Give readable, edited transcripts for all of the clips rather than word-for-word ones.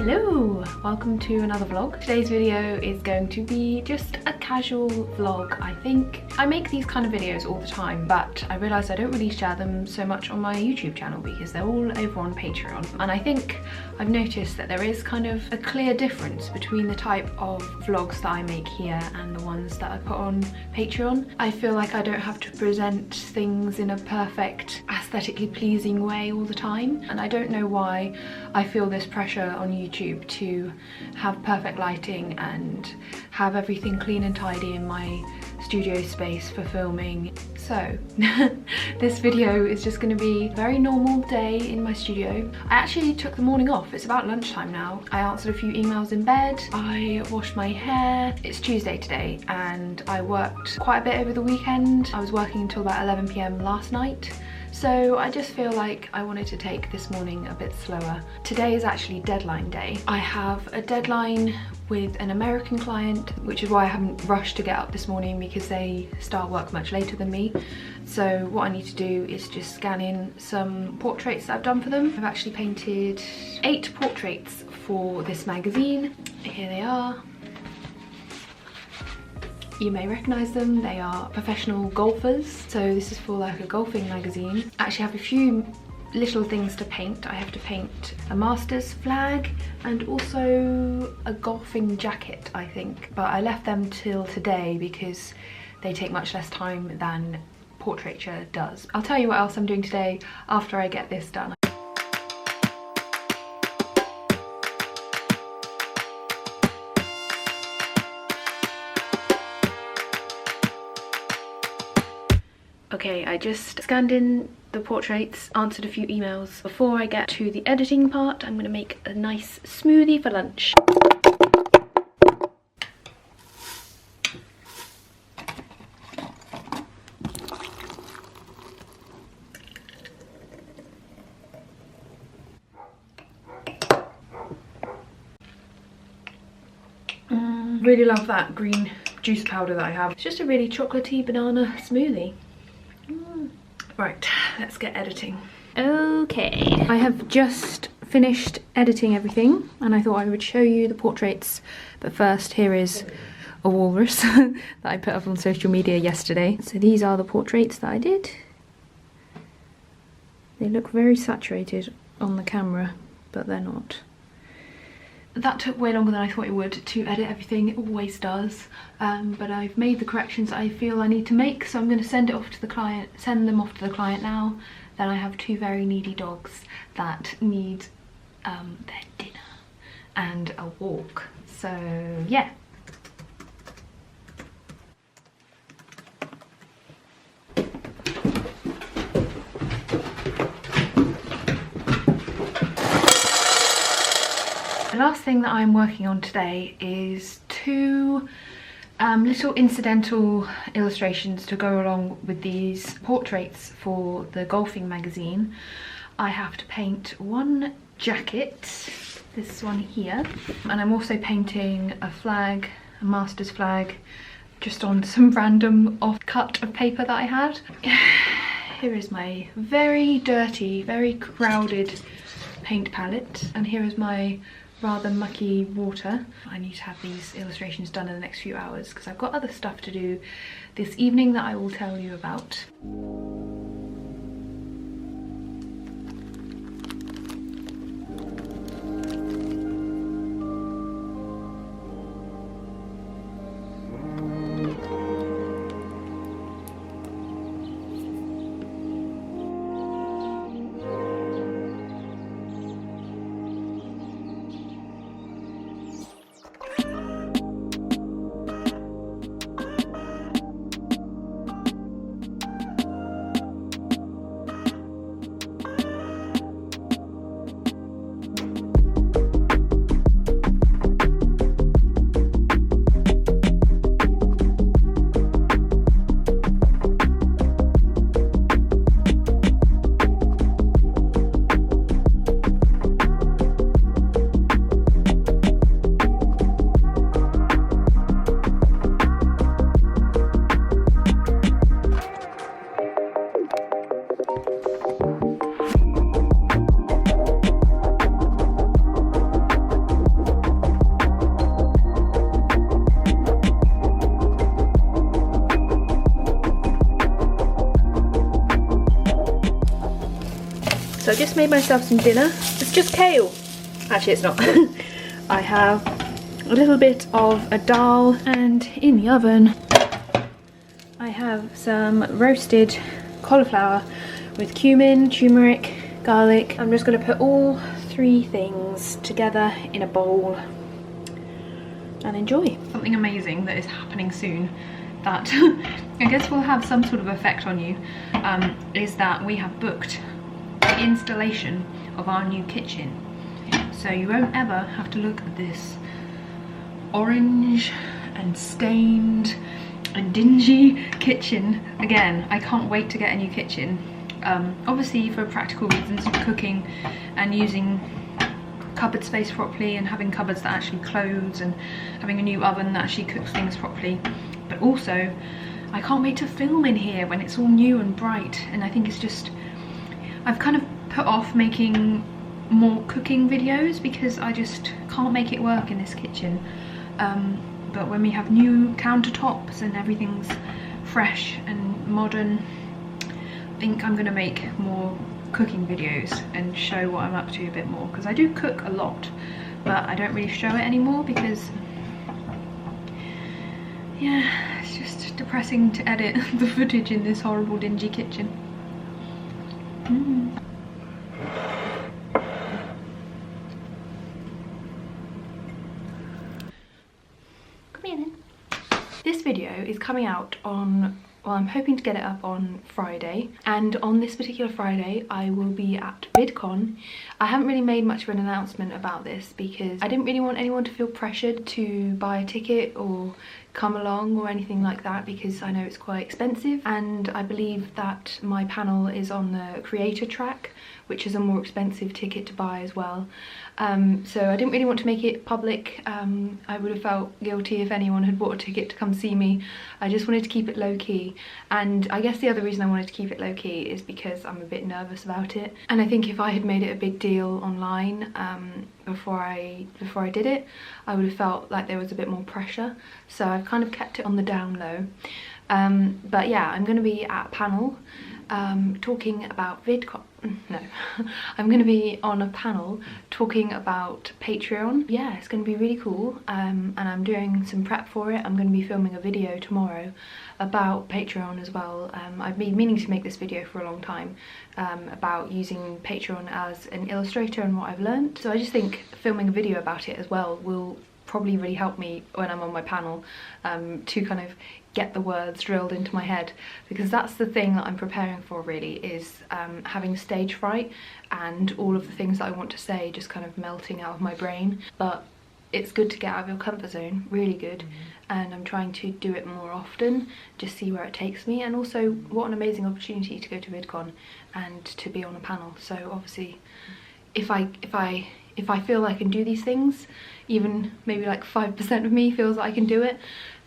Hello! Welcome to another vlog. Today's video is going to be just a casual vlog, I think. I make these kind of videos all the time, but I realise I don't really share them so much on my YouTube channel because they're all over on Patreon. And I think I've noticed that there is kind of a clear difference between the type of vlogs that I make here and the ones that I put on Patreon. I feel like I don't have to present things in a perfect, aesthetically pleasing way all the time. And I don't know why I feel this pressure on YouTube to have perfect lighting and have everything clean and tidy in my studio space for filming. So this video is just going to be a very normal day in my studio. I actually took the morning off. It's about lunchtime now. I answered a few emails in bed. I washed my hair. It's Tuesday today and I worked quite a bit over the weekend. I was working until about 11 PM last night. So I just feel like I wanted to take this morning a bit slower. Today is actually deadline day. I have a deadline with an American client, which is why I haven't rushed to get up this morning because they start work much later than me. So what I need to do is just scan in some portraits that I've done for them. I've actually painted 8 portraits for this magazine. Here they are. You may recognise them, they are professional golfers. So this is for like a golfing magazine. I actually have a few little things to paint. I have to paint a Masters flag and also a golfing jacket, I think. But I left them till today because they take much less time than portraiture does. I'll tell you what else I'm doing today after I get this done. Okay, I just scanned in the portraits, answered a few emails. Before I get to the editing part, I'm going to make a nice smoothie for lunch. Really love that green juice powder that I have. It's just a really chocolatey banana smoothie. Right, let's get editing. Okay, I have just finished editing everything and I thought I would show you the portraits. But first, here is a walrus that I put up on social media yesterday. So these are the portraits that I did. They look very saturated on the camera, but they're not. That took way longer than I thought it would to edit everything. It always does, but I've made the corrections I feel I need to make, so I'm going to send them off to the client now. Then I have 2 very needy dogs that need their dinner and a walk. So yeah. The last thing that I'm working on today is 2 little incidental illustrations to go along with these portraits for the golfing magazine. I have to paint one jacket, this one here, and I'm also painting a flag, a Masters flag, just on some random off-cut of paper that I had. Here is my very dirty, very crowded paint palette, and here is my rather mucky water. I need to have these illustrations done in the next few hours because I've got other stuff to do this evening that I will tell you about. So I just made myself some dinner. It's just kale. Actually, it's not. I have a little bit of a dal, and in the oven I have some roasted cauliflower with cumin, turmeric, garlic. I'm just going to put all 3 things together in a bowl and enjoy. Something amazing that is happening soon that I guess will have some sort of effect on you is that we have booked the installation of our new kitchen. So you won't ever have to look at this orange and stained and dingy kitchen again. I can't wait to get a new kitchen. Obviously for practical reasons, for cooking and using cupboard space properly and having cupboards that actually close and having a new oven that actually cooks things properly. But also, I can't wait to film in here when it's all new and bright. And I think it's just, I've kind of put off making more cooking videos because I just can't make it work in this kitchen. But when we have new countertops and everything's fresh and modern, I think I'm gonna make more cooking videos and show what I'm up to a bit more, because I do cook a lot but I don't really show it anymore because, yeah, it's just depressing to edit the footage in this horrible dingy kitchen. This video is coming out on, well, I'm hoping to get it up on Friday, and on this particular Friday I will be at Vidcon. I haven't really made much of an announcement about this because I didn't really want anyone to feel pressured to buy a ticket or come along or anything like that, because I know it's quite expensive, and I believe that my panel is on the creator track, which is a more expensive ticket to buy as well. So I didn't really want to make it public. I would have felt guilty if anyone had bought a ticket to come see me. I just wanted to keep it low-key, and I guess the other reason I wanted to keep it low-key is because I'm a bit nervous about it, and I think if I had made it a big deal online before I did it, I would have felt like there was a bit more pressure. So I've kind of kept it on the down low. But yeah, I'm going to be at a panel talking about Vidcon. No, I'm going to be on a panel talking about Patreon. Yeah, it's going to be really cool, and I'm doing some prep for it. I'm going to be filming a video tomorrow about Patreon as well. I've been meaning to make this video for a long time about using Patreon as an illustrator and what I've learned. So I just think filming a video about it as well will probably really help me when I'm on my panel to kind of get the words drilled into my head, because that's the thing that I'm preparing for really, is having stage fright and all of the things that I want to say just kind of melting out of my brain. But it's good to get out of your comfort zone, really good, and I'm trying to do it more often, just see where it takes me. And also, what an amazing opportunity to go to Vidcon and to be on a panel. So obviously if I feel I can do these things, even maybe like 5% of me feels that I can do it,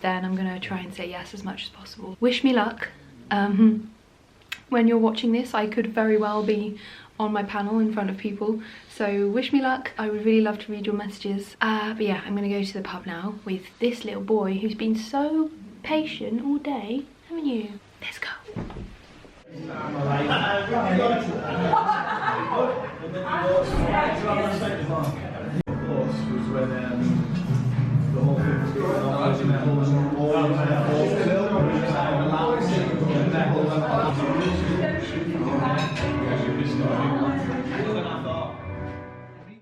then I'm gonna try and say yes as much as possible. Wish me luck. When you're watching this, I could very well be on my panel in front of people, so wish me luck. I would really love to read your messages. But yeah, I'm gonna go to the pub now with this little boy who's been so patient all day, haven't you? Let's go.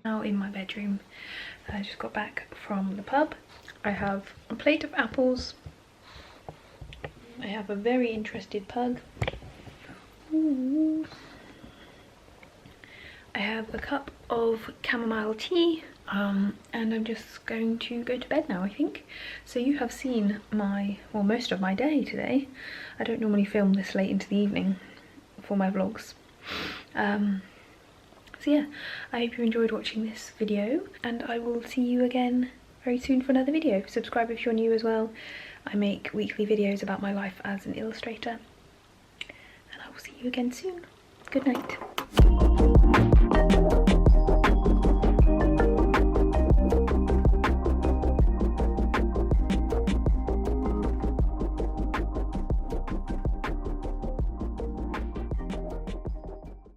Now in my bedroom, I just got back from the pub. I have a plate of apples. I have a very interested pug. Ooh. I have a cup of chamomile tea, and I'm just going to go to bed now, I think. So you have seen most of my day today. I don't normally film this late into the evening for my vlogs. So yeah, I hope you enjoyed watching this video, and I will see you again very soon for another video. Subscribe if you're new as well. I make weekly videos about my life as an illustrator, and I will see you again soon. Good night.